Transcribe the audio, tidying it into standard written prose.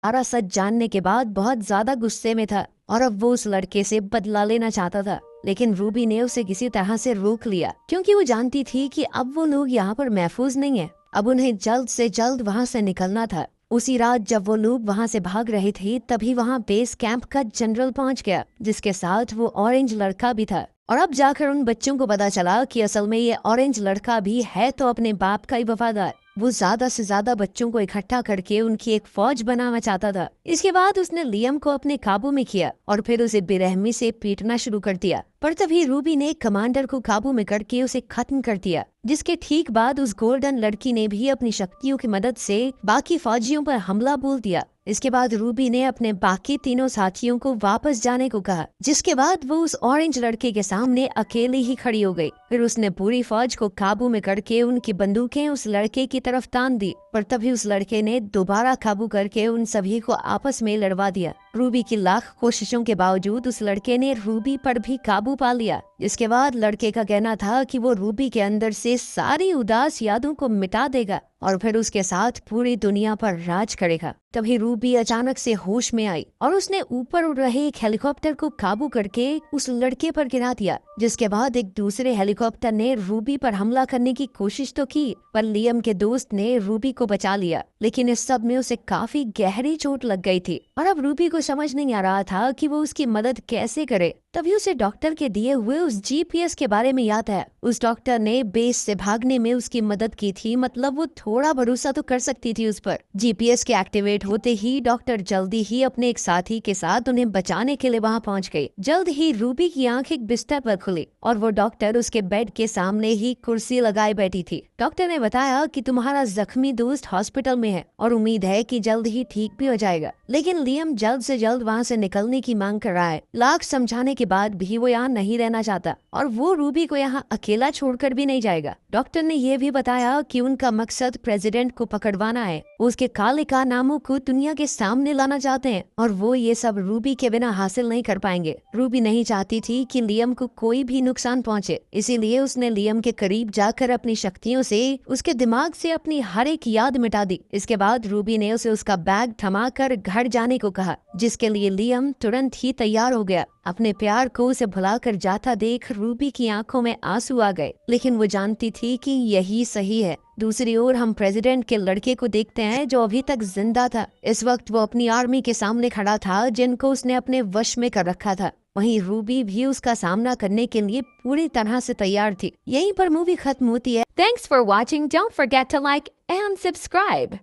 सारा सच जानने के बाद बहुत ज्यादा गुस्से में था और अब वो उस लड़के से बदला लेना चाहता था। लेकिन रूबी ने उसे किसी तरह से रोक लिया क्योंकि वो जानती थी कि अब वो लोग यहाँ पर महफूज नहीं है। अब उन्हें जल्द से जल्द वहाँ से निकलना था। उसी रात जब वो लोग वहाँ से भाग रहे थे तभी वहाँ बेस कैंप का जनरल पहुँच गया, जिसके साथ वो ऑरेंज लड़का भी था। और अब जाकर उन बच्चों को पता चला कि असल में ये ऑरेंज लड़का भी है तो अपने बाप का ही वफादार। वो ज्यादा से ज्यादा बच्चों को इकट्ठा करके उनकी एक फौज बनाना चाहता था। इसके बाद उसने लियम को अपने काबू में किया और फिर उसे बेरहमी से पीटना शुरू कर दिया। पर तभी रूबी ने कमांडर को काबू में करके उसे खत्म कर दिया, जिसके ठीक बाद उस गोल्डन लड़की ने भी अपनी शक्तियों की मदद से बाकी फौजियों पर हमला बोल दिया। इसके बाद रूबी ने अपने बाकी तीनों साथियों को वापस जाने को कहा, जिसके बाद वो उस ऑरेंज लड़के के सामने अकेली ही खड़ी हो गई। फिर उसने पूरी फौज को काबू में करके उनकी बंदूकें उस लड़के की तरफ तान दी। पर तभी उस लड़के ने दोबारा काबू करके उन सभी को आपस में लड़वा दिया। रूबी की लाख कोशिशों के बावजूद उस लड़के ने रूबी पर भी काबू पा लिया। इसके बाद लड़के का कहना था कि वो रूबी के अंदर से सारी उदास यादों को मिटा देगा और फिर उसके साथ पूरी दुनिया पर राज करेगा। तभी रूबी अचानक से होश में आई और उसने ऊपर उड़ रहे एक हेलीकॉप्टर को काबू करके उस लड़के पर गिरा दिया। जिसके बाद एक दूसरे हेलीकॉप्टर ने रूबी पर हमला करने की कोशिश तो की, पर लियम के दोस्त ने रूबी को बचा लिया। लेकिन इस सब में उसे काफी गहरी चोट लग गई थी और अब रूबी को समझ नहीं आ रहा था कि वो उसकी मदद कैसे करे। तभी उसे डॉक्टर के दिए हुए उस जीपीएस के बारे में याद है। उस डॉक्टर ने बेस से भागने में उसकी मदद की थी, मतलब वो थोड़ा भरोसा तो कर सकती थी उस पर। जीपीएस के एक्टिवेट होते ही डॉक्टर जल्दी ही अपने एक साथी के साथ उन्हें बचाने के लिए वहां पहुंच गई। जल्द ही रूबी की आंख एक बिस्तर पर खुली और वो डॉक्टर उसके बेड के सामने ही कुर्सी लगाए बैठी थी। डॉक्टर ने बताया कि तुम्हारा जख्मी दोस्त हॉस्पिटल में है और उम्मीद है कि जल्द ही ठीक भी हो जाएगा। लेकिन लियम जल्द से जल्द वहाँ से निकलने की मांग कर रहा है। लाख समझाने के बाद भी वो यहाँ नहीं रहना चाहता और वो रूबी को यहाँ अकेला छोड़कर भी नहीं जाएगा। डॉक्टर ने ये भी बताया कि उनका मकसद प्रेसिडेंट को पकड़वाना है। उसके काले कारनामों को दुनिया के सामने लाना चाहते हैं और वो ये सब रूबी के बिना हासिल नहीं कर पाएंगे। रूबी नहीं चाहती थी कि लियम को कोई भी नुकसान पहुँचे, इसीलिए उसने लियम के करीब जाकर अपनी शक्तियों से उसके दिमाग से अपनी हर एक याद मिटा दी। इसके बाद रूबी ने उसे उसका बैग थमाकर घर जाने को कहा, जिसके लिए लियम तुरंत ही तैयार हो गया। अपने प्यार को उसे भुलाकर जाता देख रूबी की आंखों में आंसू आ गए, लेकिन वो जानती थी कि यही सही है। दूसरी ओर हम प्रेसिडेंट के लड़के को देखते हैं जो अभी तक जिंदा था। इस वक्त वो अपनी आर्मी के सामने खड़ा था जिनको उसने अपने वश में कर रखा था। वहीं रूबी भी उसका सामना करने के लिए पूरी तरह से तैयार थी। यहीं पर मूवी खत्म होती है। Thanks for watching. Don't forget to like and subscribe.